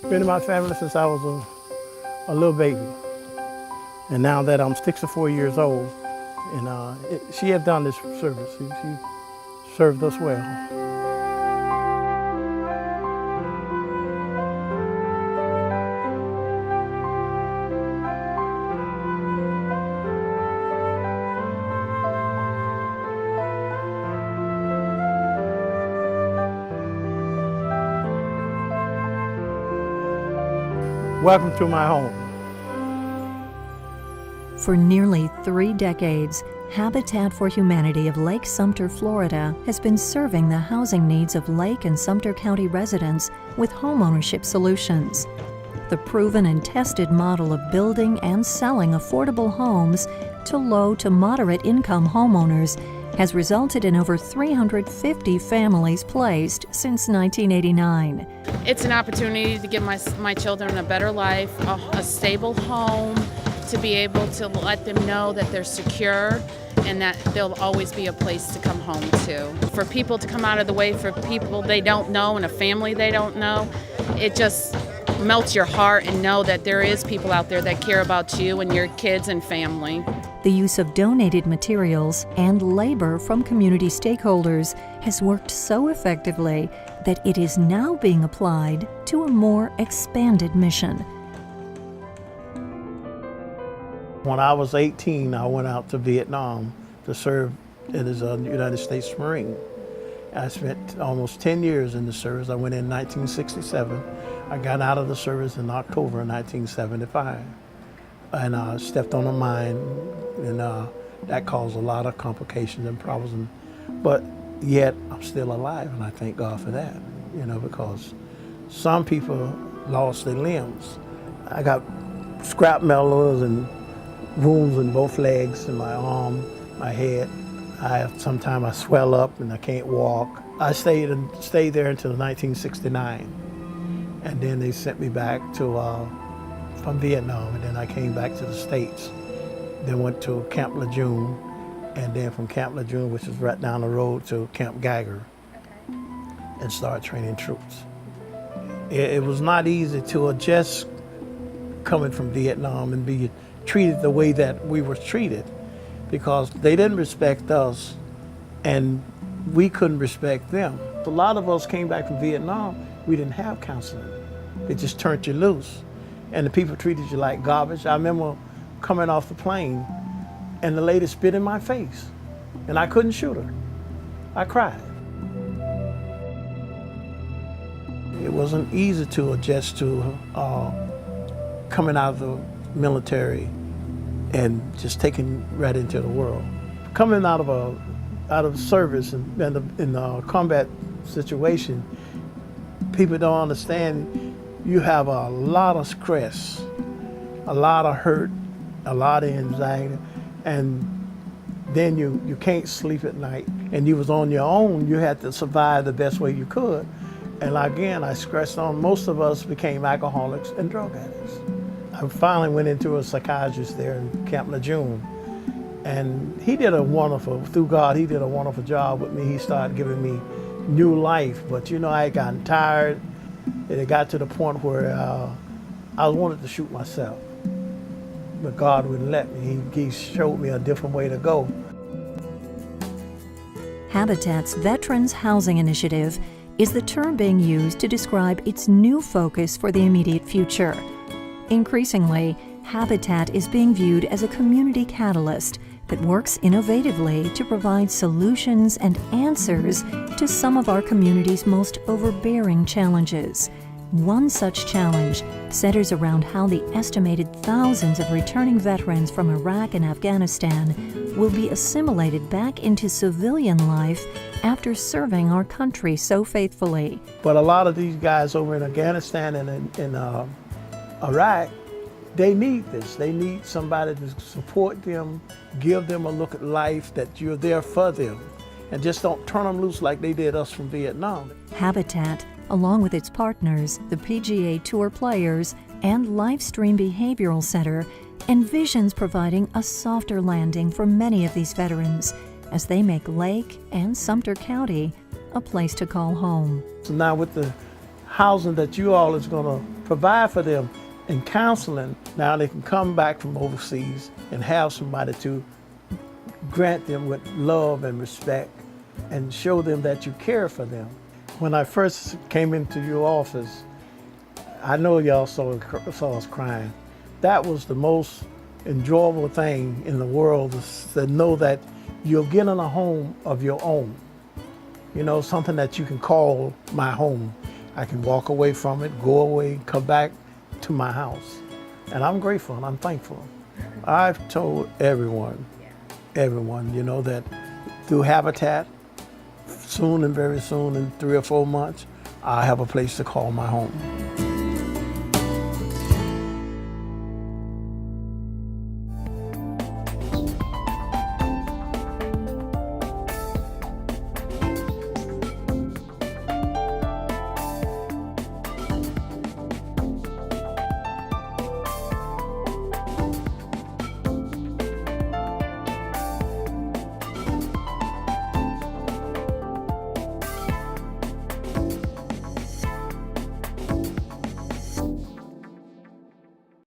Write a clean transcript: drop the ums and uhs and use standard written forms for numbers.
Been in my family since I was a little baby. And now that I'm 64 years old, and she has done this service. She served us well. Welcome to my home. For nearly 3 decades, Habitat for Humanity of Lake-Sumter, Florida has been serving the housing needs of Lake and Sumter County residents with homeownership solutions. The proven and tested model of building and selling affordable homes to low to moderate income homeowners has resulted in over 350 families placed since 1989. It's an opportunity to give my children a better life, a stable home, to be able to let them know that they're secure and that there'll always be a place to come home to. For people to come out of the way for people they don't know and a family they don't know, it just melts your heart and know that there is people out there that care about you and your kids and family. The use of donated materials and labor from community stakeholders has worked so effectively that it is now being applied to a more expanded mission. When I was 18, I went out to Vietnam to serve as a United States Marine. I spent almost 10 years in the service. I went in 1967. I got out of the service in October 1975. And I stepped on a mine, and that caused a lot of complications and problems. But yet, I'm still alive, and I thank God for that, because some people lost their limbs. I got scrap metals and wounds in both legs, in my arm, my head. Sometimes I swell up and I can't walk. I stayed there until 1969, and then they sent me back from Vietnam, and then I came back to the States. Then went to Camp Lejeune, and then from Camp Lejeune, which is right down the road, to Camp Geiger, and started training troops. It was not easy to adjust coming from Vietnam and be treated the way that we were treated, because they didn't respect us and we couldn't respect them. A lot of us came back from Vietnam, we didn't have counseling. They just turned you loose, and the people treated you like garbage. I remember coming off the plane and the lady spit in my face and I couldn't shoot her. I cried. It wasn't easy to adjust to coming out of the military and just taking right into the world. Coming out of service and in a combat situation, people don't understand you have a lot of stress, a lot of hurt, a lot of anxiety, and then you can't sleep at night, and you was on your own. You had to survive the best way you could. And again, I stressed on, most of us became alcoholics and drug addicts. I finally went into a psychiatrist there in Camp Lejeune, and he did through God, he did a wonderful job with me. He started giving me new life, but I had gotten tired, and it got to the point where I wanted to shoot myself, but God wouldn't let me. He showed me a different way to go. Habitat's Veterans Housing Initiative is the term being used to describe its new focus for the immediate future. Increasingly, Habitat is being viewed as a community catalyst that works innovatively to provide solutions and answers to some of our community's most overbearing challenges. One such challenge centers around how the estimated thousands of returning veterans from Iraq and Afghanistan will be assimilated back into civilian life after serving our country so faithfully. But a lot of these guys over in Afghanistan and in Iraq, they need this. They need somebody to support them, give them a look at life, that you're there for them, and just don't turn them loose like they did us from Vietnam. Habitat, along with its partners, the PGA Tour Players and Livestream Behavioral Center, envisions providing a softer landing for many of these veterans as they make Lake and Sumter County a place to call home. So now with the housing that you all is going to provide for them in counseling. Now they can come back from overseas and have somebody to grant them with love and respect and show them that you care for them. When I first came into your office, I know y'all saw us crying. That was the most enjoyable thing in the world, is to know that you're getting a home of your own. You know, something that you can call my home. I can walk away from it, go away, come back to my house. And I'm grateful and I'm thankful. I've told everyone, you know, that through Habitat, soon and very soon, in 3 or 4 months, I have a place to call my home.